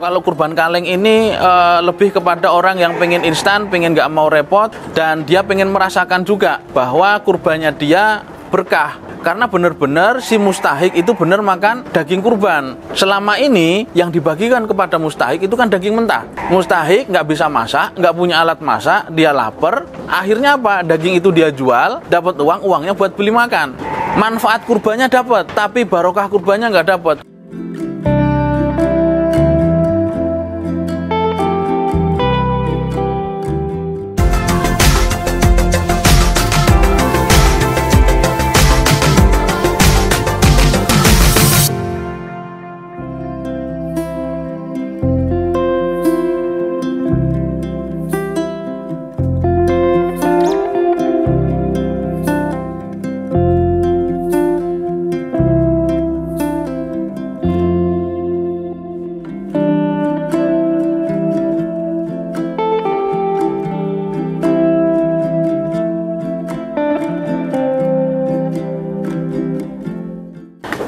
Kalau kurban kaleng ini lebih kepada orang yang pengen instan, pengen nggak mau repot, dan dia pengen merasakan juga bahwa kurbannya dia berkah. Karena benar-benar si mustahik itu benar makan daging kurban. Selama ini yang dibagikan kepada mustahik itu kan daging mentah. Mustahik nggak bisa masak, nggak punya alat masak, dia lapar. Akhirnya apa? Daging itu dia jual, dapat uang, uangnya buat beli makan. Manfaat kurbannya dapat, tapi barokah kurbannya nggak dapat.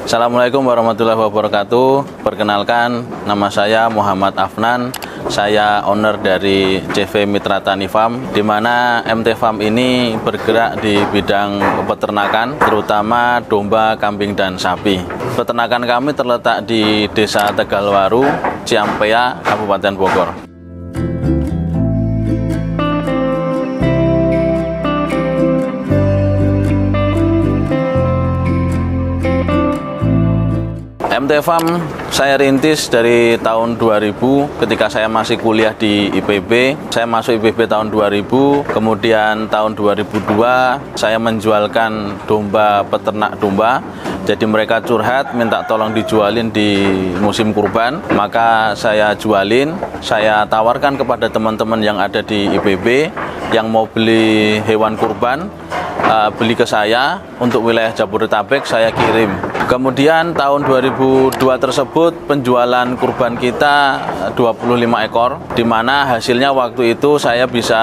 Assalamualaikum warahmatullahi wabarakatuh. Perkenalkan, nama saya Muhammad Afnan. Saya owner dari CV Mitra Tani Farm, di mana MT Farm ini bergerak di bidang peternakan, terutama domba, kambing, dan sapi. Peternakan kami terletak di Desa Tegalwaru, Ciampea, Kabupaten Bogor. MT Farm saya rintis dari tahun 2000 ketika saya masih kuliah di IPB. Saya masuk IPB tahun 2000, kemudian tahun 2002 saya menjualkan domba, peternak domba. Jadi mereka curhat minta tolong dijualin di musim kurban, maka saya jualin. Saya tawarkan kepada teman-teman yang ada di IPB yang mau beli hewan kurban, beli ke saya. Untuk wilayah Jabodetabek saya kirim. Kemudian tahun 2002 tersebut penjualan kurban kita 25 ekor, di mana hasilnya waktu itu saya bisa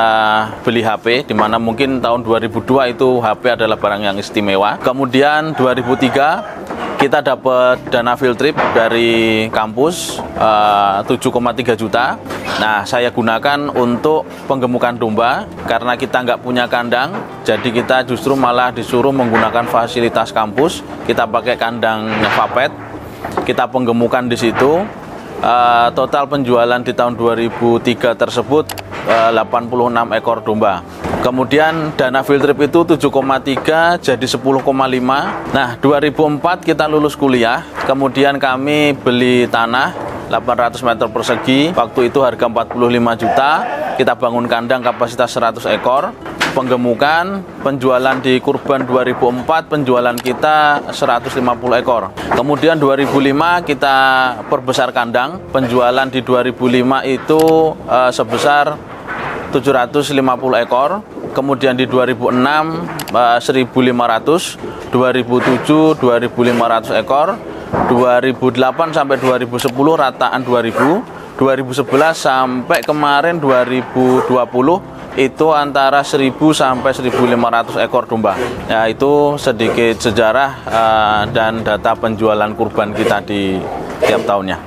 beli HP, di mana mungkin tahun 2002 itu HP adalah barang yang istimewa. Kemudian 2003 kita dapat dana field trip dari kampus 7,3 juta. Nah, saya gunakan untuk penggemukan domba karena kita nggak punya kandang, jadi kita justru malah disuruh menggunakan fasilitas kampus. Kita pakai kandang Vapet, kita penggemukan di situ. Total penjualan di tahun 2003 tersebut 86 ekor domba. Kemudian dana field trip itu 7,3 jadi 10,5. Nah, 2004 kita lulus kuliah. Kemudian kami beli tanah 800 meter persegi. Waktu itu harga 45 juta. Kita bangun kandang kapasitas 100 ekor. Penggemukan, penjualan di kurban 2004 penjualan kita 150 ekor. Kemudian 2005 kita perbesar kandang. Penjualan di 2005 itu sebesar 750 ekor. Kemudian di 2006 1.500, 2007 2.500 ekor, 2008 sampai 2010 rataan 2000, 2011 sampai kemarin 2020 itu antara 1.000 sampai 1.500 ekor domba. Ya, itu sedikit sejarah dan data penjualan kurban kita di tiap tahunnya.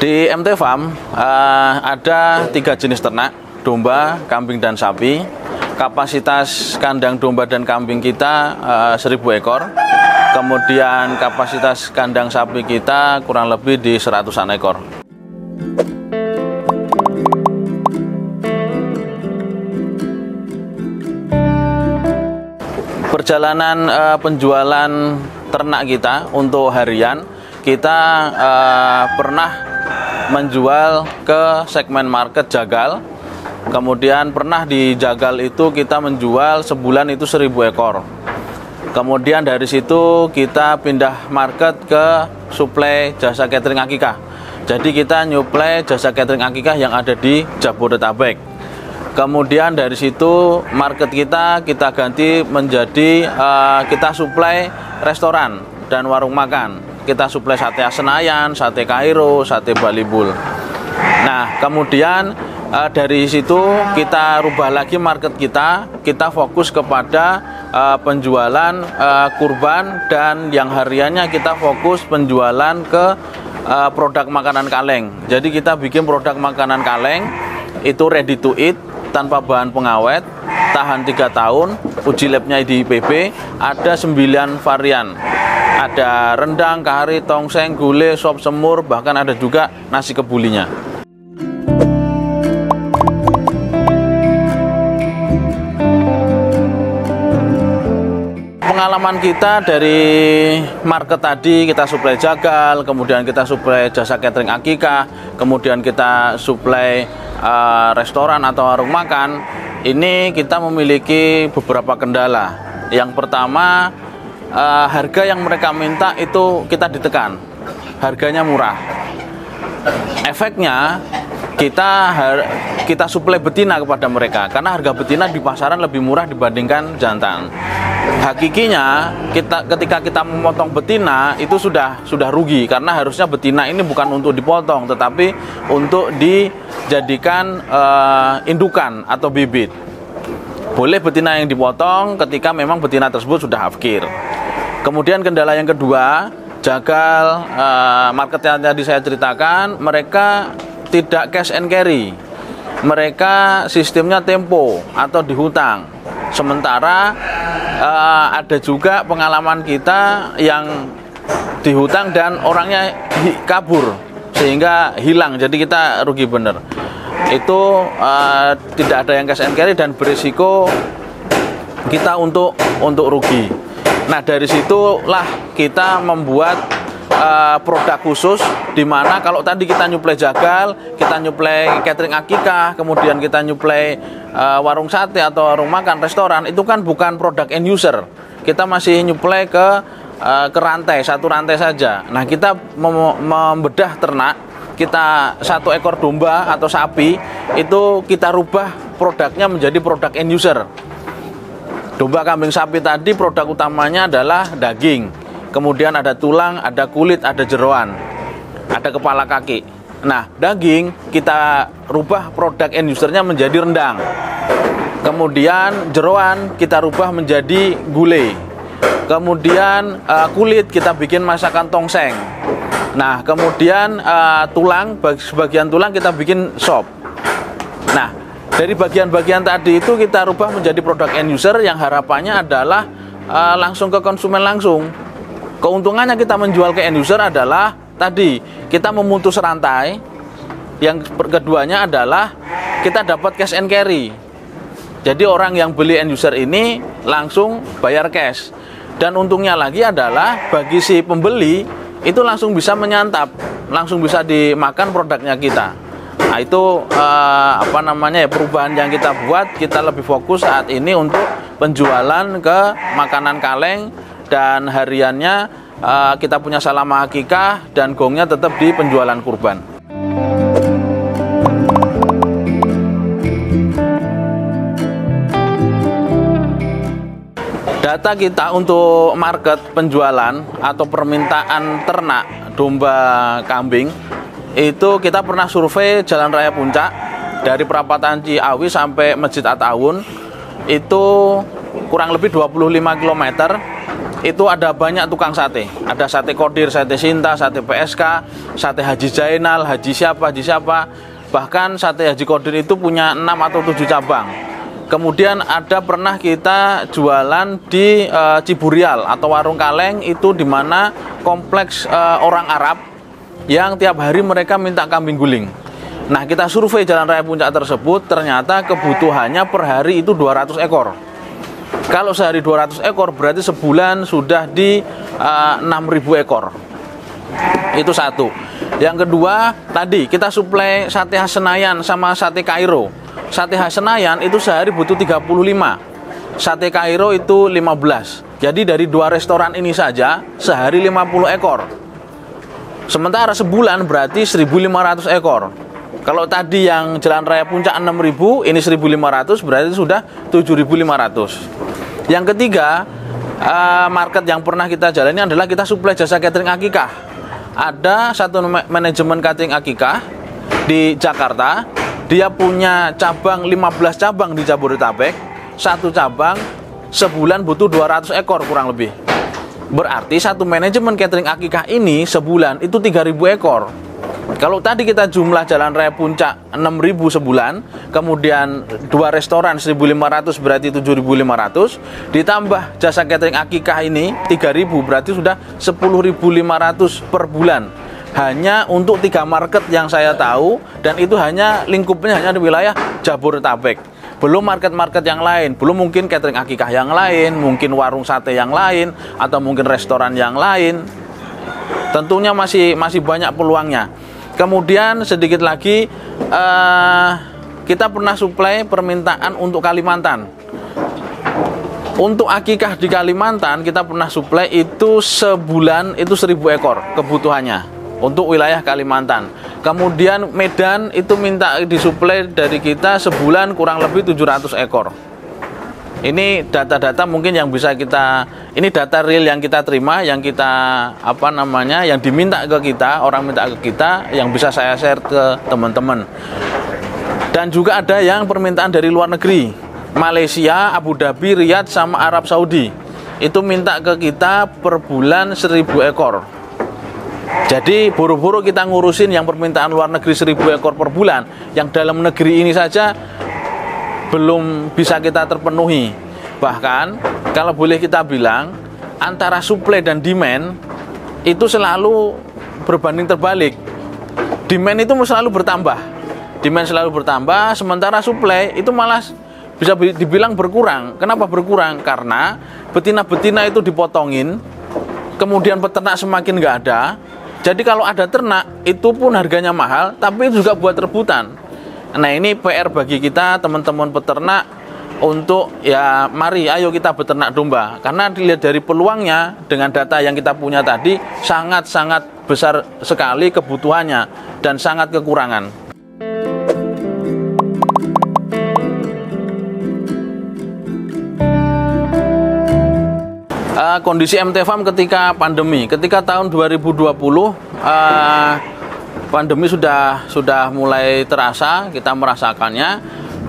Di MT Farm ada 3 jenis ternak, domba, kambing, dan sapi. Kapasitas kandang domba dan kambing kita 1.000 ekor. Kemudian kapasitas kandang sapi kita kurang lebih di 100-an ekor. Perjalanan penjualan ternak kita untuk harian, kita pernah menjual ke segmen market Jagal. Kemudian pernah di Jagal itu kita menjual sebulan itu 1.000 ekor. Kemudian dari situ kita pindah market ke suplai jasa catering akikah. Jadi kita nyuplai jasa catering akikah yang ada di Jabodetabek. Kemudian dari situ market kita ganti menjadi kita suplai restoran dan warung makan. Kita suplai sate Senayan, sate Kairo, sate Bali Bull. Nah, kemudian dari situ kita rubah lagi market kita fokus kepada penjualan kurban, dan yang hariannya kita fokus penjualan ke produk makanan kaleng. Jadi kita bikin produk makanan kaleng itu ready to eat, tanpa bahan pengawet, tahan 3 tahun, uji labnya di IPB, ada 9 varian. Ada rendang, kari, tongseng, gulai, sop semur, bahkan ada juga nasi kebulinya. Pengalaman kita dari market tadi, kita suplai jagal, kemudian kita suplai jasa catering akikah, kemudian kita suplai restoran atau warung makan. Ini kita memiliki beberapa kendala. Yang pertama, harga yang mereka minta itu kita ditekan, harganya murah. Efeknya kita suplai betina kepada mereka karena harga betina di pasaran lebih murah dibandingkan jantan. Hakikinya ketika kita memotong betina itu sudah rugi, karena harusnya betina ini bukan untuk dipotong tetapi untuk dijadikan indukan atau bibit. Boleh betina yang dipotong ketika memang betina tersebut sudah afkir. Kemudian kendala yang kedua, jagal market yang tadi saya ceritakan, mereka tidak cash and carry. Mereka sistemnya tempo atau dihutang. Sementara ada juga pengalaman kita yang dihutang dan orangnya kabur sehingga hilang, jadi kita rugi bener. Itu tidak ada yang cash and carry dan berisiko kita untuk rugi. Nah, dari situlah kita membuat produk khusus, di mana kalau tadi kita nyuplai jagal, kita nyuplai catering akikah, kemudian kita nyuplai warung sate atau warung makan, restoran, itu kan bukan produk end user. Kita masih nyuplai ke rantai, satu rantai saja. Nah, kita membedah ternak, kita 1 ekor domba atau sapi, itu kita rubah produknya menjadi produk end user. Domba, kambing, sapi tadi produk utamanya adalah daging. Kemudian ada tulang, ada kulit, ada jeroan, ada kepala kaki. Nah, daging kita rubah produk end usernya menjadi rendang. Kemudian jeroan kita rubah menjadi gulai. Kemudian kulit kita bikin masakan tongseng. Nah, kemudian tulang, sebagian tulang kita bikin sop. Nah, dari bagian-bagian tadi itu kita rubah menjadi produk end user yang harapannya adalah langsung ke konsumen langsung. Keuntungannya kita menjual ke end user adalah tadi kita memutus rantai. Yang keduanya adalah kita dapat cash and carry. Jadi orang yang beli end user ini langsung bayar cash. Dan untungnya lagi adalah bagi si pembeli itu langsung bisa menyantap, langsung bisa dimakan produknya kita. Nah, itu perubahan yang kita buat. Kita lebih fokus saat ini untuk penjualan ke makanan kaleng, dan hariannya kita punya salama akikah dan gongnya tetap di penjualan kurban. Data kita untuk market penjualan atau permintaan ternak domba kambing itu kita pernah survei Jalan Raya Puncak dari perapatan Ciawi sampai Masjid At-Ta'awun, itu kurang lebih 25 km. Itu ada banyak tukang sate. Ada sate Kodir, sate Sinta, sate PSK, sate Haji Zainal, Haji siapa. Bahkan sate Haji Kodir itu punya 6 atau 7 cabang. Kemudian ada pernah kita jualan di Ciburial atau warung kaleng, itu di mana kompleks orang Arab yang tiap hari mereka minta kambing guling. Nah, kita survei Jalan Raya Puncak tersebut, ternyata kebutuhannya per hari itu 200 ekor. Kalau sehari 200 ekor berarti sebulan sudah di 6.000 ekor. Itu satu. Yang kedua, tadi kita suplai sate khas Senayan sama sate Kairo. Sate khas Senayan itu sehari butuh 35. Sate Kairo itu 15. Jadi dari 2 restoran ini saja sehari 50 ekor. Sementara sebulan berarti 1.500 ekor. Kalau tadi yang Jalan Raya Puncak 6.000, ini 1.500, berarti sudah 7.500. Yang ketiga, market yang pernah kita jalani adalah kita suplai jasa catering akikah. Ada satu manajemen catering akikah di Jakarta, dia punya cabang 15 cabang di Jabodetabek. Satu cabang sebulan butuh 200 ekor kurang lebih. Berarti satu manajemen catering akikah ini sebulan itu 3.000 ekor. Kalau tadi kita jumlah Jalan Raya Puncak 6.000 sebulan, kemudian 2 restoran 1.500 berarti 7.500, ditambah jasa catering akikah ini 3.000 berarti sudah 10.500 per bulan. Hanya untuk 3 market yang saya tahu, dan itu hanya lingkupnya hanya di wilayah Jabodetabek. Belum market-market yang lain, belum mungkin catering akikah yang lain, mungkin warung sate yang lain, atau mungkin restoran yang lain. Tentunya masih banyak peluangnya. Kemudian sedikit lagi, kita pernah suplai permintaan untuk Kalimantan. Untuk akikah di Kalimantan kita pernah suplai itu sebulan itu 1.000 ekor kebutuhannya untuk wilayah Kalimantan. Kemudian Medan itu minta disuplai dari kita sebulan kurang lebih 700 ekor. Ini data-data mungkin yang bisa kita, ini data real yang kita terima, yang kita yang diminta ke kita, orang minta ke kita, yang bisa saya share ke teman-teman. Dan juga ada yang permintaan dari luar negeri, Malaysia, Abu Dhabi, Riyadh, sama Arab Saudi. Itu minta ke kita per bulan 1.000 ekor. Jadi buru-buru kita ngurusin yang permintaan luar negeri 1.000 ekor per bulan. Yang dalam negeri ini saja belum bisa kita terpenuhi. Bahkan kalau boleh kita bilang, antara supply dan demand itu selalu berbanding terbalik. Demand itu selalu bertambah. Demand selalu bertambah, sementara supply itu malah bisa dibilang berkurang. Kenapa berkurang? Karena betina-betina itu dipotongin, kemudian peternak semakin nggak ada. Jadi kalau ada ternak, itu pun harganya mahal, tapi juga buat rebutan. Nah, ini PR bagi kita teman-teman peternak untuk ya mari ayo kita beternak domba. Karena dilihat dari peluangnya dengan data yang kita punya tadi sangat-sangat besar sekali kebutuhannya dan sangat kekurangan. Kondisi MT Farm ketika pandemi, ketika tahun 2020 pandemi sudah mulai terasa, kita merasakannya.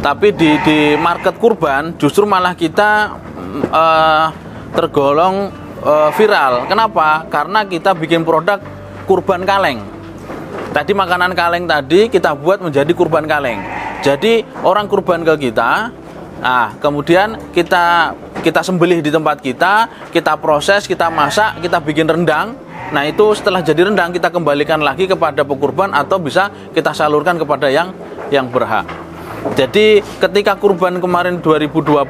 Tapi di market kurban justru malah kita tergolong viral. Kenapa? Karena kita bikin produk kurban kaleng. Tadi makanan kaleng tadi kita buat menjadi kurban kaleng. Jadi orang kurban ke kita, nah kemudian kita sembelih di tempat kita proses, kita masak, kita bikin rendang. Nah itu setelah jadi rendang kita kembalikan lagi kepada pekurban atau bisa kita salurkan kepada yang berhak. Jadi ketika kurban kemarin 2020,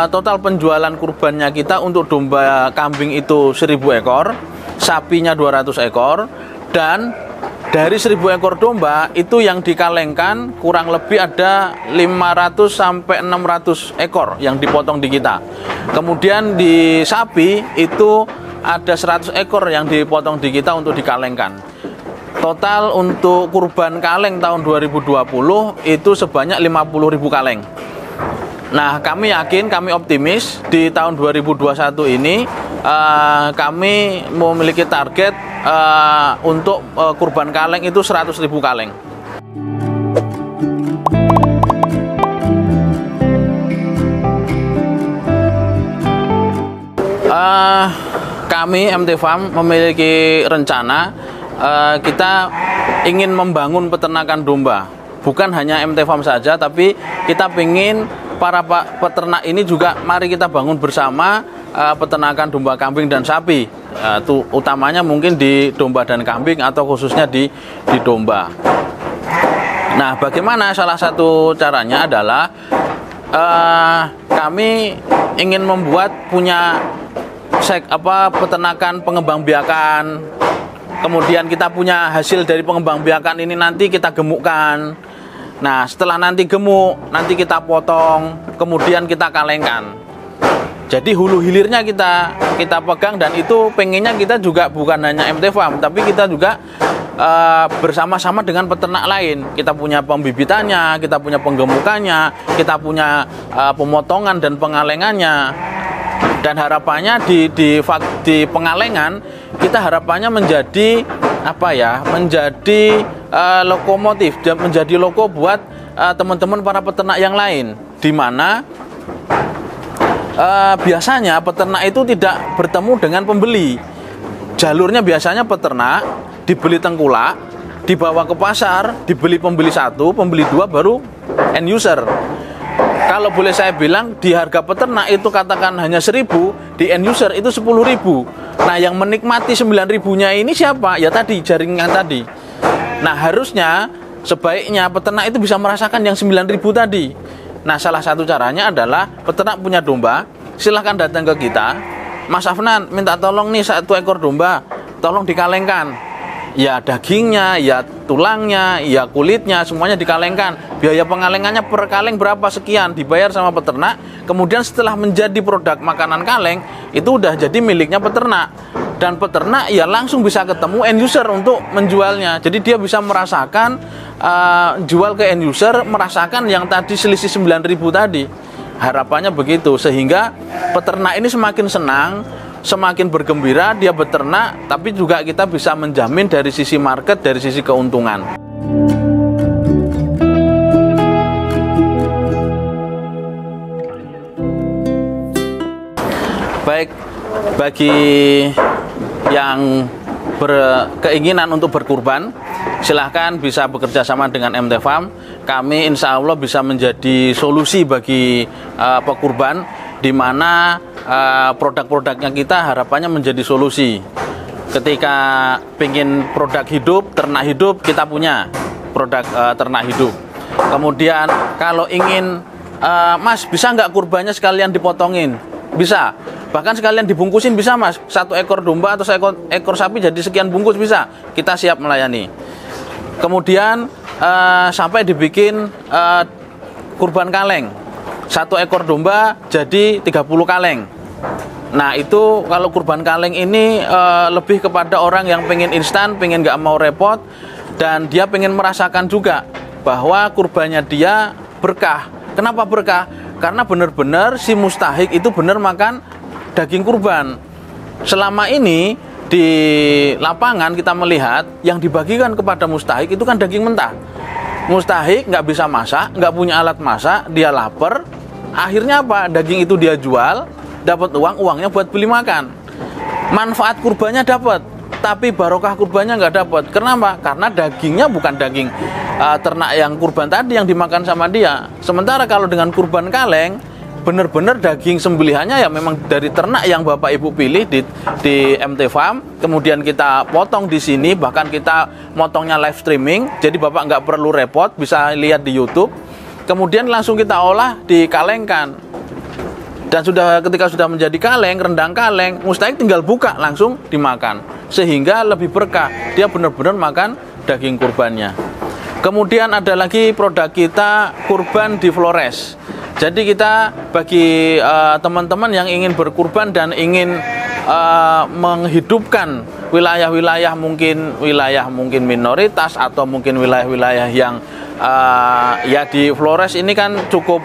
total penjualan kurbannya kita untuk domba kambing itu 1.000 ekor, sapinya 200 ekor, dan dari 1.000 ekor domba itu yang dikalengkan kurang lebih ada 500 sampai 600 ekor yang dipotong di kita. Kemudian di sapi itu ada 100 ekor yang dipotong di kita untuk dikalengkan. Total untuk kurban kaleng tahun 2020 itu sebanyak 50.000 kaleng. Nah, kami yakin, kami optimis di tahun 2021 ini kami memiliki target untuk kurban kaleng itu 100.000 kaleng. Kami MT Farm memiliki rencana, kita ingin membangun peternakan domba. Bukan hanya MT Farm saja, tapi kita ingin para peternak ini juga mari kita bangun bersama peternakan domba, kambing, dan sapi. Utamanya mungkin di domba dan kambing atau khususnya di domba. Nah, bagaimana? Salah satu caranya adalah kami ingin membuat punya peternakan pengembangbiakan. Kemudian kita punya hasil dari pengembangbiakan ini nanti kita gemukkan. Nah, setelah nanti gemuk, nanti kita potong, kemudian kita kalengkan. Jadi hulu hilirnya kita pegang, dan itu pengennya kita juga bukan hanya MT Farm, tapi kita juga bersama-sama dengan peternak lain. Kita punya pembibitannya, kita punya penggemukannya, kita punya pemotongan dan pengalengannya. Dan harapannya di pengalengan kita harapannya menjadi menjadi lokomotif, menjadi loko buat teman-teman para peternak yang lain, di mana biasanya peternak itu tidak bertemu dengan pembeli. Jalurnya biasanya peternak dibeli tengkulak, dibawa ke pasar, dibeli pembeli 1, pembeli 2, baru end user. Kalau boleh saya bilang, di harga peternak itu katakan hanya 1.000, di end user itu 10.000. Nah, yang menikmati 9.000-nya ini siapa? Ya tadi, jaringan tadi. Nah, harusnya sebaiknya peternak itu bisa merasakan yang 9.000 tadi. Nah, salah satu caranya adalah peternak punya domba, silahkan datang ke kita. Mas Afnan, minta tolong nih 1 ekor domba, tolong dikalengkan. Ya dagingnya, ya tulangnya, ya kulitnya, semuanya dikalengkan. Biaya pengalengannya per kaleng berapa sekian, dibayar sama peternak. Kemudian setelah menjadi produk makanan kaleng, itu udah jadi miliknya peternak. Dan peternak ya langsung bisa ketemu end user untuk menjualnya. Jadi dia bisa merasakan, jual ke end user, merasakan yang tadi selisih 9.000 tadi. Harapannya begitu, sehingga peternak ini semakin senang, semakin bergembira dia beternak, tapi juga kita bisa menjamin dari sisi market, dari sisi keuntungan. Baik, bagi yang berkeinginan untuk berkurban, silahkan bisa bekerja sama dengan MT Farm. Kami insya Allah bisa menjadi solusi bagi pekurban, di mana produk-produknya kita harapannya menjadi solusi. Ketika pengen produk hidup, ternak hidup, kita punya produk ternak hidup. Kemudian kalau ingin, Mas bisa nggak kurbannya sekalian dipotongin? Bisa. Bahkan sekalian dibungkusin bisa, Mas. 1 ekor domba atau 1 ekor sapi jadi sekian bungkus bisa. Kita siap melayani. Kemudian sampai dibikin kurban kaleng. 1 ekor domba jadi 30 kaleng. Nah itu kalau kurban kaleng ini lebih kepada orang yang pengen instan, pengen nggak mau repot, dan dia pengen merasakan juga bahwa kurbannya dia berkah. Kenapa berkah? Karena benar-benar si mustahik itu benar makan daging kurban. Selama ini di lapangan kita melihat yang dibagikan kepada mustahik itu kan daging mentah. Mustahik nggak bisa masak, nggak punya alat masak, dia lapar. Akhirnya apa? Daging itu dia jual, dapat uang, uangnya buat beli makan. Manfaat kurbannya dapat, tapi barokah kurbannya nggak dapat. Kenapa? Karena dagingnya bukan daging ternak yang kurban tadi yang dimakan sama dia. Sementara kalau dengan kurban kaleng, benar-benar daging sembelihannya ya memang dari ternak yang Bapak Ibu pilih di MT Farm. Kemudian kita potong di sini, bahkan kita motongnya live streaming. Jadi Bapak nggak perlu repot, bisa lihat di YouTube. Kemudian langsung kita olah, dikalengkan. Dan ketika sudah menjadi kaleng, rendang kaleng, mustahik tinggal buka langsung dimakan. Sehingga lebih berkah, dia benar-benar makan daging kurbannya. Kemudian ada lagi produk kita, kurban di Flores. Jadi kita bagi teman-teman yang ingin berkurban dan ingin menghidupkan wilayah-wilayah mungkin minoritas atau mungkin wilayah-wilayah yang ya di Flores ini kan cukup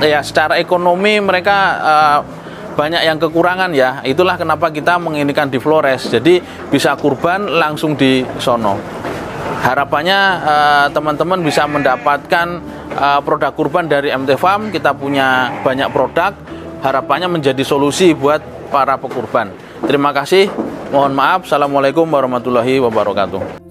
ya secara ekonomi mereka banyak yang kekurangan ya. Itulah kenapa kita menginikan di Flores. Jadi bisa kurban langsung di sono. Harapannya teman-teman bisa mendapatkan produk kurban dari MT Farm. Kita punya banyak produk. Harapannya menjadi solusi buat para pekurban. Terima kasih. Mohon maaf. Assalamualaikum warahmatullahi wabarakatuh.